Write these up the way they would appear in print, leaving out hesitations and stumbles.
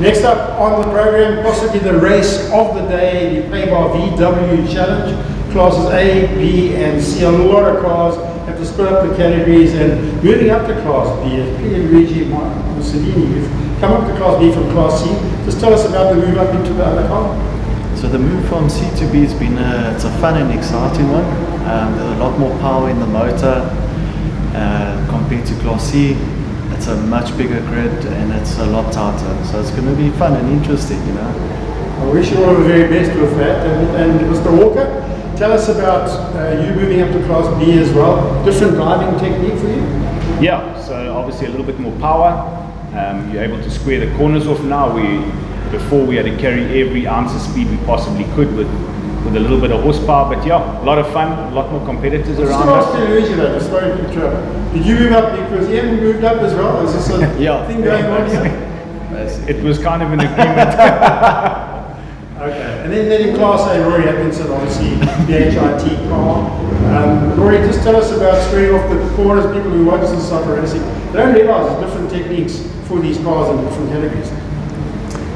Next up on the program, possibly the race of the day, the PABAR VW Challenge. Classes A, B, and C. A lot of cars have to split up the categories, and moving up to Class B, Luigi Mussolini, you've come up to Class B from Class C. Just tell us about the move up into the other car. So the move from C to B has been it's a fun and exciting one. There's a lot more power in the motor compared to Class C. It's a much bigger grid and it's a lot tighter, so it's going to be fun and interesting, you know. I wish you all the very best with that. And Mr. Walker, tell us about you moving up to Class B as well. Different driving technique for you? Yeah, so obviously a little bit more power. You're able to square the corners off now. Before we had to carry every ounce of speed we possibly could with a little bit of horsepower, but yeah, a lot of fun, a lot more competitors around us. Luigi, though, sorry to interrupt. Did you move up because Ian moved up as well? Is this a thing going on here? It was kind of an agreement. Okay, and then in Class A, Rory Atkinson, obviously the HIT car. Rory, just tell us about squaring off the corners. People who watch this soccer racing, they don't realize there's different techniques for these cars in different categories.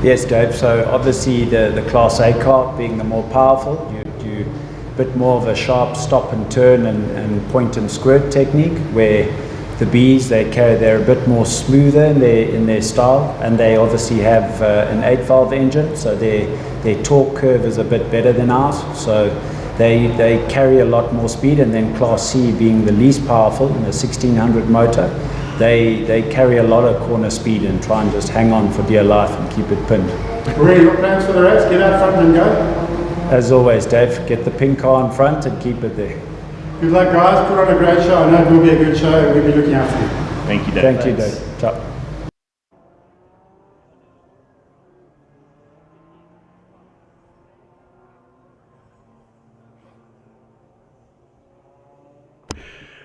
Yes, Dave. So obviously the Class A car being the more powerful, you a bit more of a sharp stop and turn and point and squirt technique, where the Bs they're a bit more smoother in their style, and they obviously have an 8-valve engine, so their torque curve is a bit better than ours. So they carry a lot more speed, and then Class C being the least powerful in a 1600 motor. They carry a lot of corner speed and try and just hang on for dear life and keep it pinned. Ray, what plans for the race? Get out front and go? As always, Dave, get the pink car in front and keep it there. Good luck, guys. Put on a great show. I know it will be a good show, and we'll be looking out for you. Thank you, Dave. Thank you, Dave. Ciao.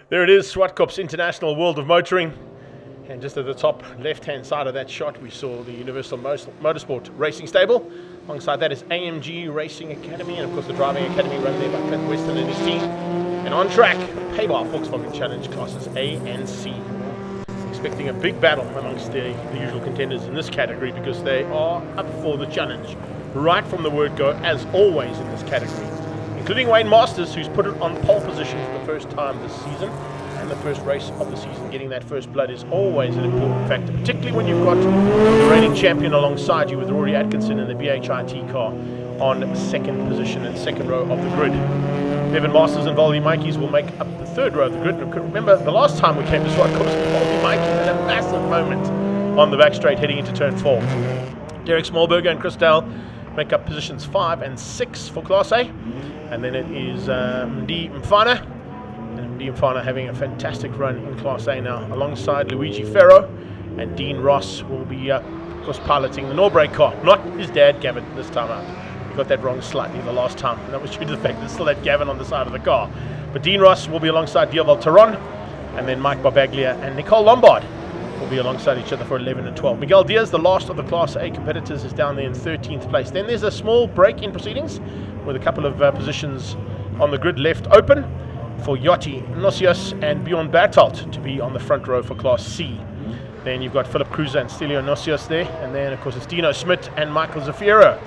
There it is, Zwartkops International World of Motoring. And just at the top left-hand side of that shot, we saw the Universal Motorsport Racing Stable. Alongside that is AMG Racing Academy, and of course the Driving Academy run there by Clint Weston and his team. And on track, PABAR Volkswagen Challenge classes A and C. Expecting a big battle amongst the usual contenders in this category, because they are up for the challenge right from the word go, as always in this category. Including Wayne Masters, who's put it on pole position for the first time this season, and the first race of the season. Getting that first blood is always an important factor, particularly when you've got the reigning champion alongside you with Rory Atkinson in the BHIT car on second position and second row of the grid. Bevan Masters and Voldy Mikey's will make up the third row of the grid. And remember, the last time we came to Zwartkops, Voldy Mikey had a massive moment on the back straight heading into turn 4. Derek Smallberger and Chris Dale make up positions 5 and 6 for Class A. And then it is Mdi Mfana. And Mdi Mfana having a fantastic run in Class A now, alongside Luigi Ferro. And Dean Ross will be, of course, piloting the Norbrake car. Not his dad, Gavin, this time out. He got that wrong slightly the last time. And that was due to the fact that still had Gavin on the side of the car. But Dean Ross will be alongside Dioval Taron. And then Mike Barbaglia and Nicole Lombard will be alongside each other for 11 and 12. Miguel Diaz, the last of the Class A competitors, is down there in 13th place. Then there's a small break in proceedings with a couple of positions on the grid left open for Yotti Nocios and Bjorn Bertelt to be on the front row for Class C. Then you've got Philip Cruiser and Stelio Nocios there, and then of course it's Dino Schmidt and Michael Zafiro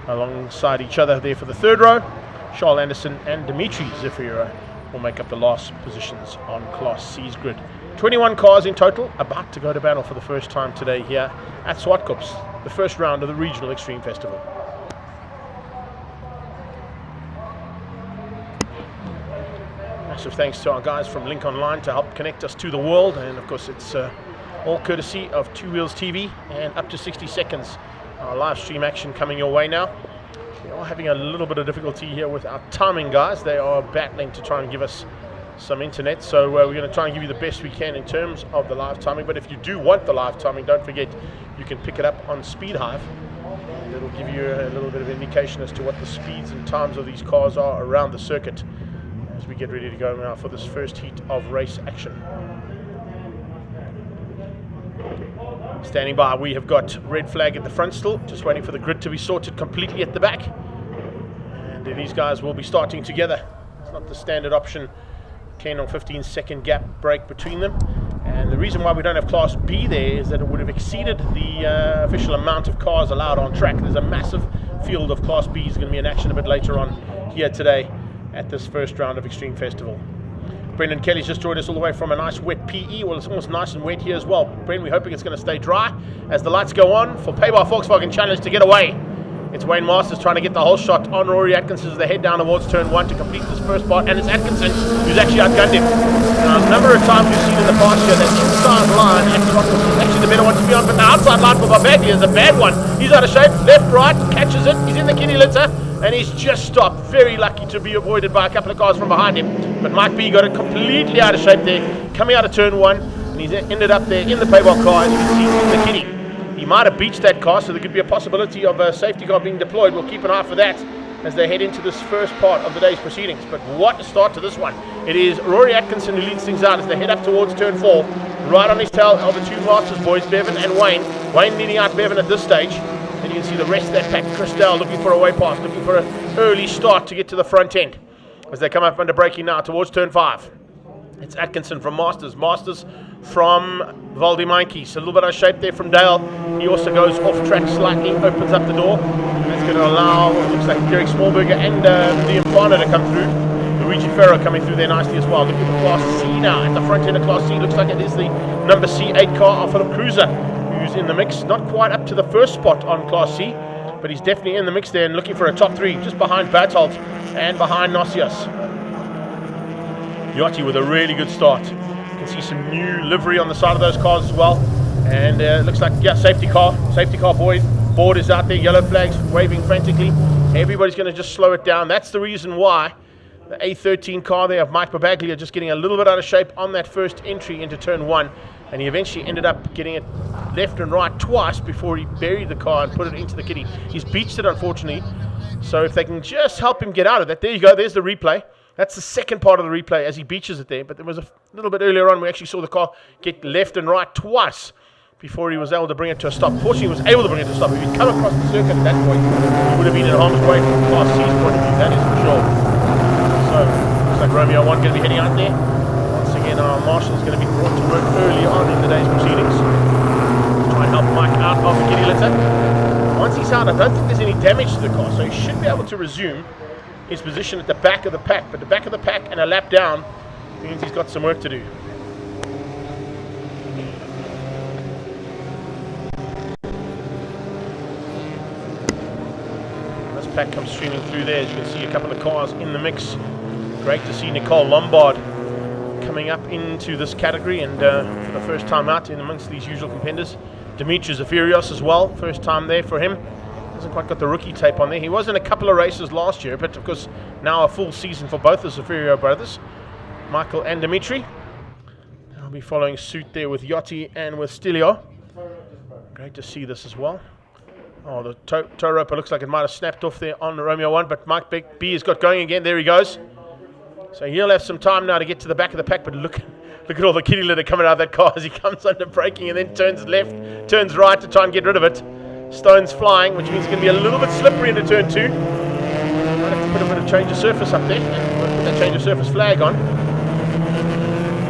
alongside each other there for the third row. Charles Anderson and Dimitri Zafiro will make up the last positions on Class C's grid. 21 cars in total, about to go to battle for the first time today here at Zwartkops, the first round of the Regional Extreme Festival. Massive thanks to our guys from Link Online to help connect us to the world, and of course it's all courtesy of Two Wheels TV and Up to 60 Seconds. Our live stream action coming your way now. We are having a little bit of difficulty here with our timing guys. They are battling to try and give us some internet, so we're going to try and give you the best we can in terms of the live timing. But if you do want the live timing, don't forget you can pick it up on Speed Hive, and it'll give you a little bit of indication as to what the speeds and times of these cars are around the circuit as we get ready to go now for this first heat of race action. Standing by, we have got red flag at the front still, just waiting for the grid to be sorted completely at the back. And these guys will be starting together. It's not the standard option, 10 or 15 second gap break between them. And the reason why we don't have Class B there is that it would have exceeded the official amount of cars allowed on track. There's a massive field of Class B's going to be in action a bit later on here today at this first round of Extreme Festival. Brendan Kelly's just joined us all the way from a nice wet PE. Well, it's almost nice and wet here as well. Brendan, we're hoping it's going to stay dry as the lights go on for PABAR Volkswagen Challenge to get away. It's Wayne Masters trying to get the whole shot on Rory Atkinson as they head down towards turn 1 to complete this first part, and it's Atkinson who's actually outgunned him. Now, a number of times we've seen in the past here that inside line at Zwartkops is actually the better one to be on, but the outside line for Babaglia is a bad one. He's out of shape, left, right, catches it, he's in the kitty litter, and he's just stopped. Very lucky to be avoided by a couple of cars from behind him, but Mike B got it completely out of shape there, coming out of turn 1, and he's ended up there in the PABAR car, as you can see, in the kitty. He might have beached that car, so there could be a possibility of a safety car being deployed. We'll keep an eye for that as they head into this first part of the day's proceedings. But what a start to this one. It is Rory Atkinson who leads things out as they head up towards turn 4. Right on his tail are the two Masters boys, Bevan and Wayne. Wayne leading out Bevan at this stage. And you can see the rest of that pack. Christelle looking for a way past, looking for an early start to get to the front end as they come up under braking now towards turn 5. It's Atkinson from Masters. Masters from Valdimankis. A little bit out of shape there from Dale. He also goes off track slightly, opens up the door. And that's going to allow, it looks like Derek Smallberger and the Infana to come through. Luigi Ferro coming through there nicely as well. Looking for Class C now. At the front end of Class C, looks like it is the number C8 car of Philip Cruiser, who's in the mix. Not quite up to the first spot on Class C, but he's definitely in the mix there and looking for a top 3, just behind Berthold and behind Nosius. Yachty with a really good start. You can see some new livery on the side of those cars as well. And it looks like, yeah, safety car board is out there, yellow flags waving frantically. Everybody's going to just slow it down. That's the reason why the A13 car there of Mike Babaglia just getting a little bit out of shape on that first entry into turn 1. And he eventually ended up getting it left and right twice before he buried the car and put it into the kitty. He's beached it, unfortunately. So if they can just help him get out of that. There you go, there's the replay. That's the second part of the replay as he beaches it there. But there was a little bit earlier on we actually saw the car get left and right twice before he was able to bring it to a stop. Fortunately, he was able to bring it to a stop. If he'd come across the circuit at that point, he would have been in harm's way from Class C's point of view, that is for sure. So, looks like Romeo 1 going to be heading out there. Once again, our marshal is going to be brought to work early on in the day's proceedings. Try and help Mike out of the kitty litter. Once he's out, I don't think there's any damage to the car, so he should be able to resume his position at the back of the pack. But the back of the pack and a lap down means he's got some work to do. This pack comes streaming through there. As you can see, a couple of cars in the mix. Great to see Nicole Lombard coming up into this category, and for the first time out in amongst these usual contenders. Dimitri Zafirios as well, first time there for him. Hasn't quite got the rookie tape on there. He was in a couple of races last year, but of course now a full season for both the Zafirio brothers, Michael and Dimitri. They'll be following suit there with Yachty and with Stilio. Great to see this as well. Oh, the tow rope, it looks like it might have snapped off there on the Romeo 1, but Mike B has got going again. There he goes. So he'll have some time now to get to the back of the pack, but look at all the kitty litter coming out of that car as he comes under braking and then turns left, turns right to try and get rid of it. Stones flying, which means it's going to be a little bit slippery into turn 2. Might have to put a bit of change of surface up there and put that change of surface flag on.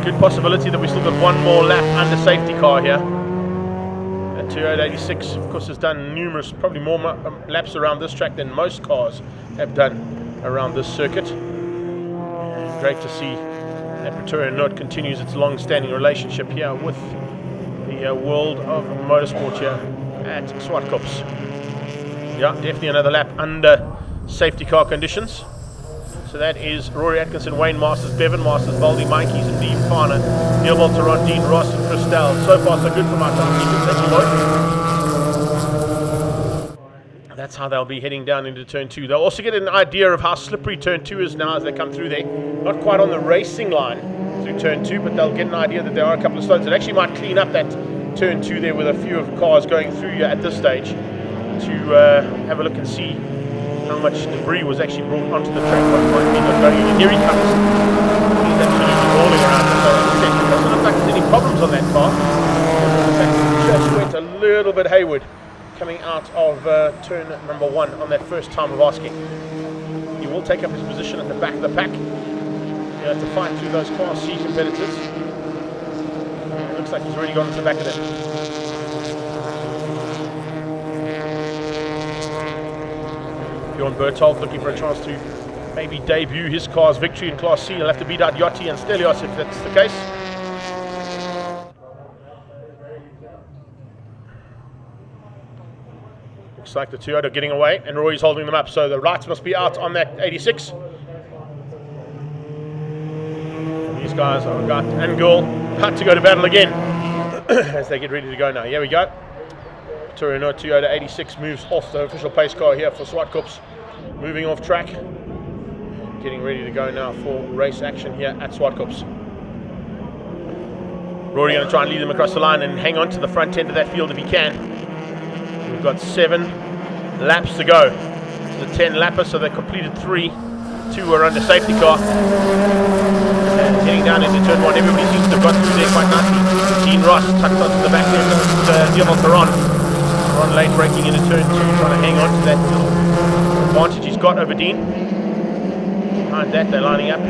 Good possibility that we still got one more lap under safety car here. That 2886, of course, has done numerous, probably more laps around this track than most cars have done around this circuit. And great to see that Pretoria Noord continues its long-standing relationship here with the world of motorsport here at Zwartkops. Yeah, definitely another lap under safety car conditions. So that is Rory Atkinson, Wayne Masters, Bevan Masters, Valdi Mikey's and Dean Fana, Neil Volteron, Dean Ross and Christelle. So far so good from our time. That's how they'll be heading down into turn 2. They'll also get an idea of how slippery turn 2 is now as they come through there. Not quite on the racing line through turn 2, but they'll get an idea that there are a couple of stones. It actually might clean up that turn 2 there with a few of cars going through here at this stage to have a look and see how much debris was actually brought onto the track. What might be going in. Here he comes. He's absolutely rolling around. So it doesn't look like there's any problems on that car. In fact, it just went a little bit hayward coming out of turn number 1 on that first time of asking. He will take up his position at the back of the pack to fight through those Class C competitors. Looks like he's already gone to the back of it. Bjorn Berthold looking for a chance to maybe debut his car's victory in Class C. He'll have to beat out Yotti and Stelios if that's the case. Looks like the Toyota getting away and Roy's holding them up, so the Wrights must be out on that 86. These guys are got and girl about to go to battle again as they get ready to go now. Here we go. Torino Toyota 86 moves off the official pace car here for Zwartkops. Moving off track. Getting ready to go now for race action here at Zwartkops. Rory going to try and lead them across the line and hang on to the front end of that field if he can. We've got 7 laps to go. The 10 lappers, so they completed 3. 2 were under safety car. And heading down into turn 1, everybody seems to have got through there quite nicely. Dean Ross tucked onto the back end of Ron late braking into turn 2, trying to hang on to that advantage he's got over Dean. Behind that, they're lining up.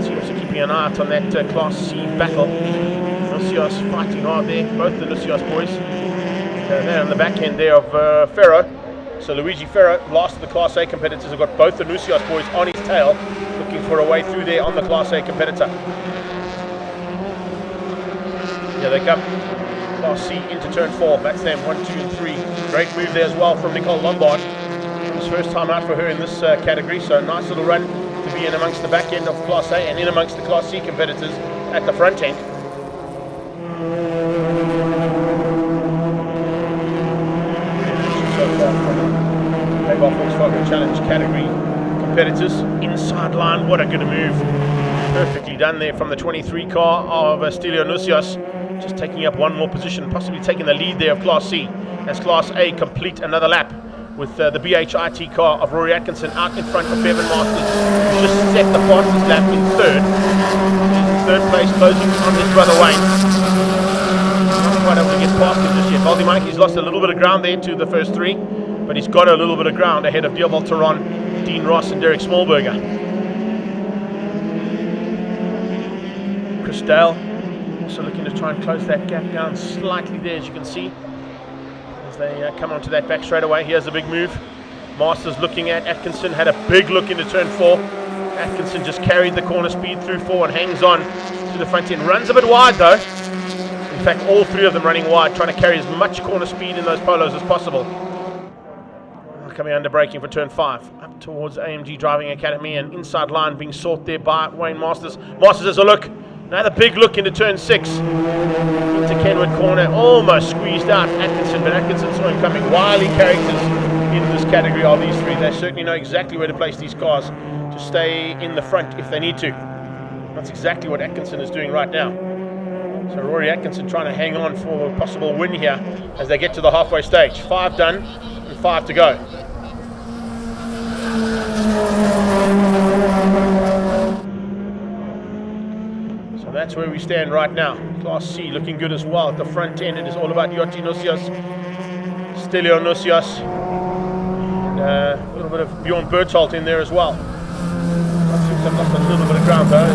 Seems to keeping an eye out on that Class C battle. Nusios fighting hard there, both the Nusios boys. They're on the back end there of Ferro. So Luigi Ferro, last of the Class A competitors, have got both the Nusios boys on his tail, looking for a way through there on the Class A competitor. Here they come. Class C into turn 4. That's them. 1, 2, and 3. Great move there as well from Nicole Lombard. It's first time out for her in this category, so nice little run to be in amongst the back end of Class A and in amongst the Class C competitors at the front end. PABAR Volkswagen Challenge category competitors. Inside line, what a good move. Perfectly done there from the 23 car of Stelio Nusios. Just taking up one more position, possibly taking the lead there of Class C. As Class A complete another lap with the BHIT car of Rory Atkinson out in front of Bevan Masters, who just set the fastest lap in third. In third place, closing on his brother Wayne. Not quite able to get past him just yet. Baldy Mikey's lost a little bit of ground there to the first 3, but he's got a little bit of ground ahead of Dioval Teron, Dean Ross and Derek Smallberger. Chris Dale also looking to try and close that gap down slightly there, as you can see, as they come onto that back straight away. Here's a big move. Masters looking at Atkinson, had a big look into turn 4. Atkinson just carried the corner speed through 4 and hangs on to the front end. Runs a bit wide though. In fact, all 3 of them running wide, trying to carry as much corner speed in those polos as possible. Coming under braking for turn 5, up towards AMG Driving Academy, and inside line being sought there by Wayne Masters. Masters has a look. Another big look into turn 6. Into Kenwood corner, almost squeezed out Atkinson, but Atkinson saw him coming. Wily characters in this category are these 3. They certainly know exactly where to place these cars to stay in the front if they need to. That's exactly what Atkinson is doing right now. So Rory Atkinson trying to hang on for a possible win here as they get to the halfway stage. 5 done and 5 to go. So that's where we stand right now. Class C looking good as well. At the front end, it is all about Yotti Nusios, Stelio Nusios, and a little bit of Bjorn Berthold in there as well. Seems to have lost a little bit of ground though.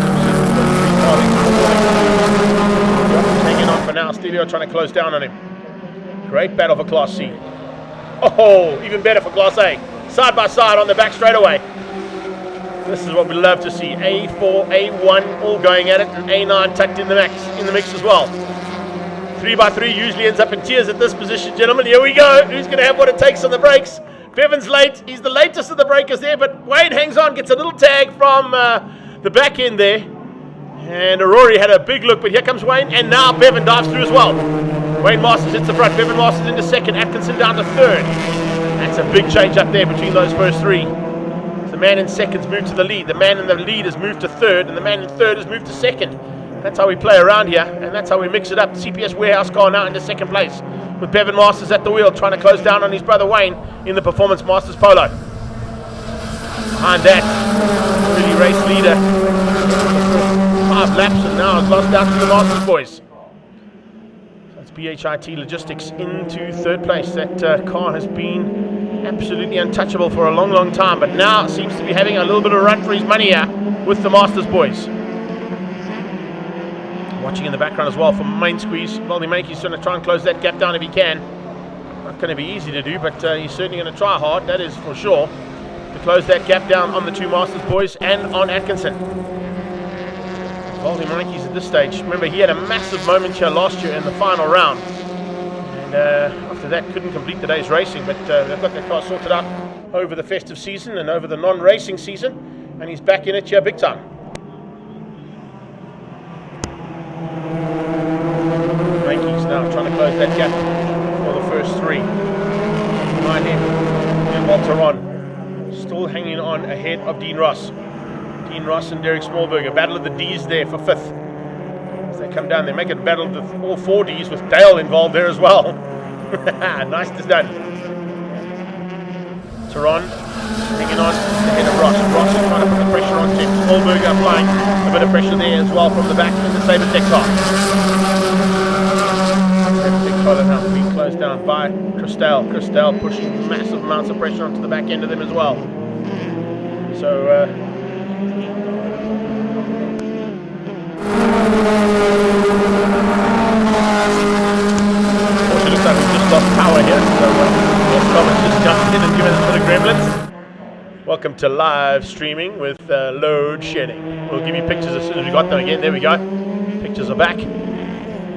Hanging on for now. Stelio trying to close down on him. Great battle for Class C. Oh, even better for Class A. Side by side on the back straightaway. This is what we love to see. A4, A1 all going at it, and A9 tucked in the mix as well. 3x3 usually ends up in tears at this position, gentlemen. Here we go. Who's going to have what it takes on the brakes? Bevan's late. He's the latest of the breakers there, but Wayne hangs on, gets a little tag from the back end there. And Rory had a big look, but here comes Wayne, and now Bevan dives through as well. Wayne Masters hits the front. Bevan Masters into second. Atkinson down to third. That's a big change up there between those first 3. The man in second's moved to the lead. The man in the lead has moved to third, and the man in third has moved to second. That's how we play around here, and that's how we mix it up. The CPS Warehouse car now into second place, with Bevan Masters at the wheel, trying to close down on his brother Wayne in the Performance Masters Polo. Behind that, really race leader. 5 laps, and now has lost out to the Masters boys. BHIT Logistics into third place. That car has been absolutely untouchable for a long time, but now seems to be having a little bit of a run for his money here with the Masters boys. Watching in the background as well from Main Squeeze. Baldy Mankey's going to try and close that gap down if he can. Not going to be easy to do, but he's certainly going to try hard, that is for sure, to close that gap down on the two Masters boys and on Atkinson. Baldy Mankey's at this stage. Remember, he had a massive moment here last year in the final round. And after that, couldn't complete the day's racing, but they've got their car sorted out over the festive season and over the non-racing season, and he's back in it here big time. Mankey's now trying to close that gap for the first three. Behind him, and Walter Ron still hanging on ahead of Dean Ross. Dean Ross and Derek Smallberger. Battle of the D's there for fifth. As they come down, they make it a battle of all four D's with Dale involved there as well. Nice done. Taron hanging on ahead of Ross. Ross is trying to put the pressure on Tim. Smallberger applying a bit of pressure there as well from the back in the Sabertech car. Sabertech car now being closed down by Christelle. Christelle pushing massive amounts of pressure onto the back end of them as well. So it looks like we've just lost power here, so Thomas just jumped in and given us a bit of gremlins. Welcome to live streaming with load shedding. We'll give you pictures as soon as we got them again. There we go. Pictures are back.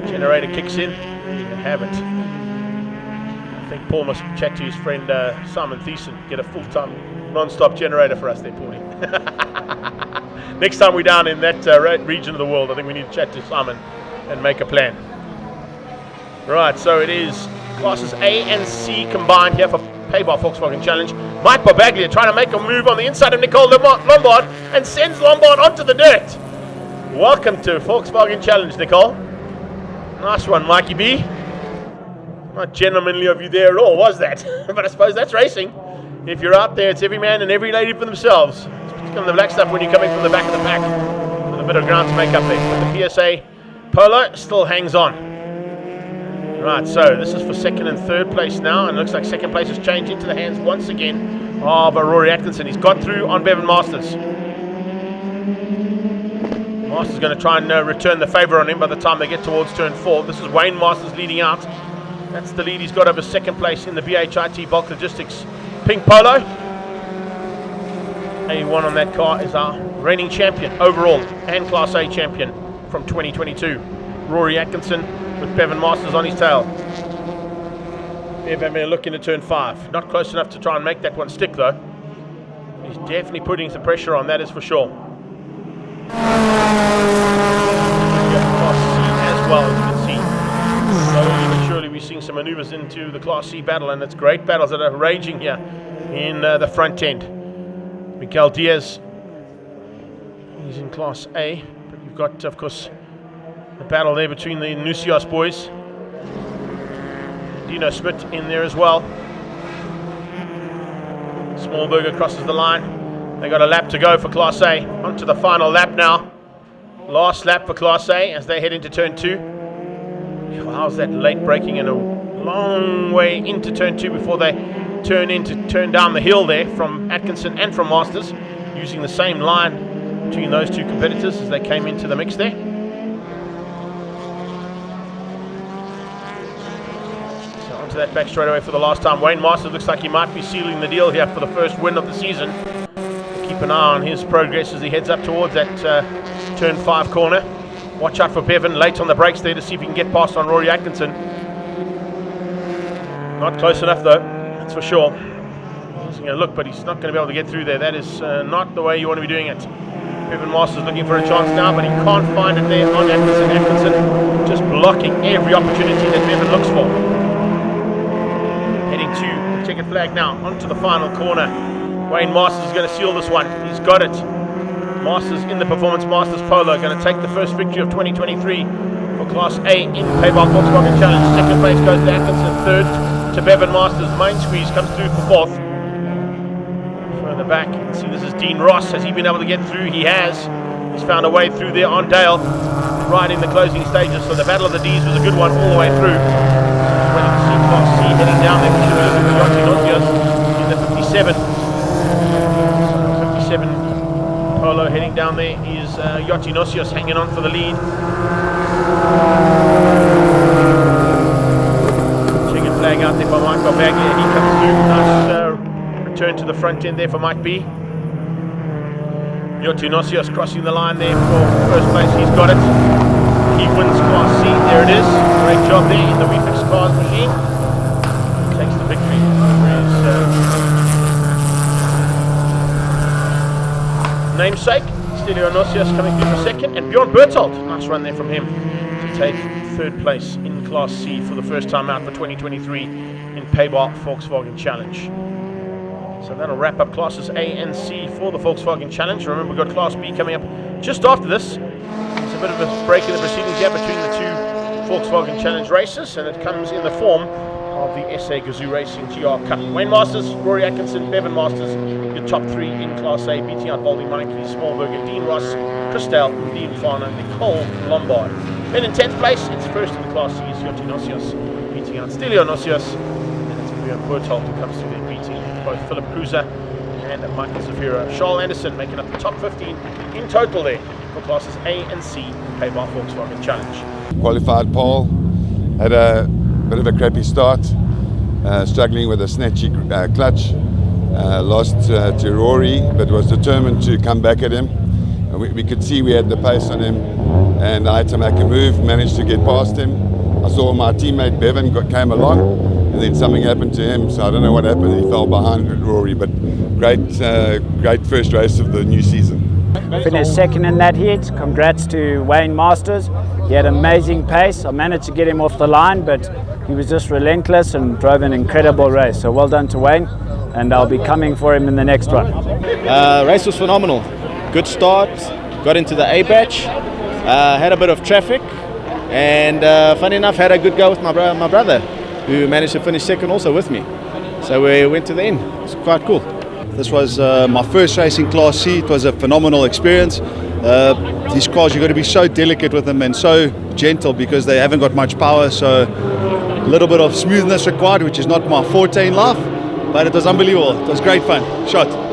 Generator kicks in. You can have it. I think Paul must chat to his friend Simon Thiessen. Get a full-time non-stop generator for us there, Paulie. Next time we're down in that region of the world, I think we need to chat to Simon and make a plan. Right, so it is classes A and C combined here for PABAR Volkswagen Challenge. Mike Barbaglia trying to make a move on the inside of Nicole Lombard and sends Lombard onto the dirt. Welcome to Volkswagen Challenge, Nicole. Nice one, Mikey B. Not gentlemanly of you there at all, was that? But I suppose that's racing. If you're out there, it's every man and every lady for themselves. It's kind of the black stuff when you're coming from the back of the pack with a bit of ground to make up there. But the PSA Polo still hangs on. Right, so this is for second and third place now, and it looks like second place has changed into the hands once again of Rory Atkinson. He's got through on Bevan Masters. Masters going to try and return the favour on him by the time they get towards turn 4. This is Wayne Masters leading out. That's the lead he's got over second place in the BHIT Bulk Logistics Pink Polo. A1 on that car is our reigning champion overall and Class A champion from 2022. Rory Atkinson with Bevan Masters on his tail. Bevan looking to turn 5. Not close enough to try and make that one stick though. He's definitely putting some pressure on, that is for sure. Class C as well, as you can see. Slowly but surely we're seeing some maneuvers into the Class C battle, and it's great battles that are raging here in the front end. Miguel Diaz, he's in Class A, but you've got, of course, the battle there between the Nusios boys. Dino Smith in there as well. Smallberger crosses the line. They got a lap to go for Class A. On to the final lap now. Last lap for Class A as they head into turn 2. How's that late braking in a long way into turn 2 before they turn down the hill there from Atkinson and from Masters, using the same line between those two competitors as they came into the mix there. That back straight away for the last time. Wayne Masters looks like he might be sealing the deal here for the first win of the season. Keep an eye on his progress as he heads up towards that turn 5 corner. Watch out for Bevan late on the brakes there to see if he can get past on Rory Atkinson. Not close enough though, that's for sure. He's going to look, but he's not going to be able to get through there. That is not the way you want to be doing it. Bevan Masters looking for a chance now, but he can't find it there on Atkinson. Atkinson just blocking every opportunity that Bevan looks for. Heading to the checkered flag now, onto the final corner. Wayne Masters is going to seal this one. He's got it. Masters in the Performance Masters Polo, going to take the first victory of 2023 for Class A in PABAR Volkswagen Challenge. Second place goes to Atkinson. Third to Bevan Masters. Main Squeeze comes through for fourth. Further back, you can see this is Dean Ross. Has he been able to get through? He has. He's found a way through there on Dale, right in the closing stages. So the Battle of the D's was a good one all the way through. Class C heading down there, which is in the 57. 57 Polo heading down there is Yotinosios hanging on for the lead. Chicken flag out there by Mike Barbaglia, and he comes through. Nice return to the front end there for Mike B. Yotunosios crossing the line there for first place. He's got it. He wins Class C. There it is. Great job there in the WeFix Cars machine. Takes the victory over his namesake. Yotunosios coming through for second, and Bjorn Bertolt. Nice run there from him to take third place in Class C for the first time out for 2023 in PABAR Volkswagen Challenge. So that'll wrap up classes A and C for the Volkswagen Challenge. Remember, we've got Class B coming up just after this. There's a bit of a break in the proceedings here between the two Volkswagen Challenge races, and it comes in the form of the SA Gazoo Racing GR Cup. Wayne Masters, Rory Atkinson, Bevan Masters, your top three in Class A, beating out Baldy Mikey, Smallberger, Dean Ross, Christel, Dean Farner, Nicole Lombard. Then in 10th place, it's first in the Class C, is Yotunosios, beating out Stelionosios, and it's Bjorn Bertolt who comes through there, beating both Philip Cruiser and Michael Zafira. Charles Anderson making up the top 15 in total there for classes A and C in PABAR Volkswagen Challenge. Qualified pole, had a bit of a crappy start, struggling with a snatchy clutch, lost to Rory, but was determined to come back at him. We could see we had the pace on him, and I had to make a move, managed to get past him. I saw my teammate Bevan came along, and then something happened to him, so I don't know what happened. He fell behind Rory, but great first race of the new season. Finished second in that heat. Congrats to Wayne Masters. He had amazing pace. I managed to get him off the line, but he was just relentless and drove an incredible race. So well done to Wayne, and I'll be coming for him in the next one. Race was phenomenal. Good start, got into the A batch, had a bit of traffic, and funny enough, had a good go with my brother, who managed to finish second also with me. So we went to the end. It's quite cool. This was my first race in Class C. It was a phenomenal experience. These cars, you've got to be so delicate with them and so gentle because they haven't got much power, so a little bit of smoothness required, which is not my forte in life, but it was unbelievable. It was great fun. Shot.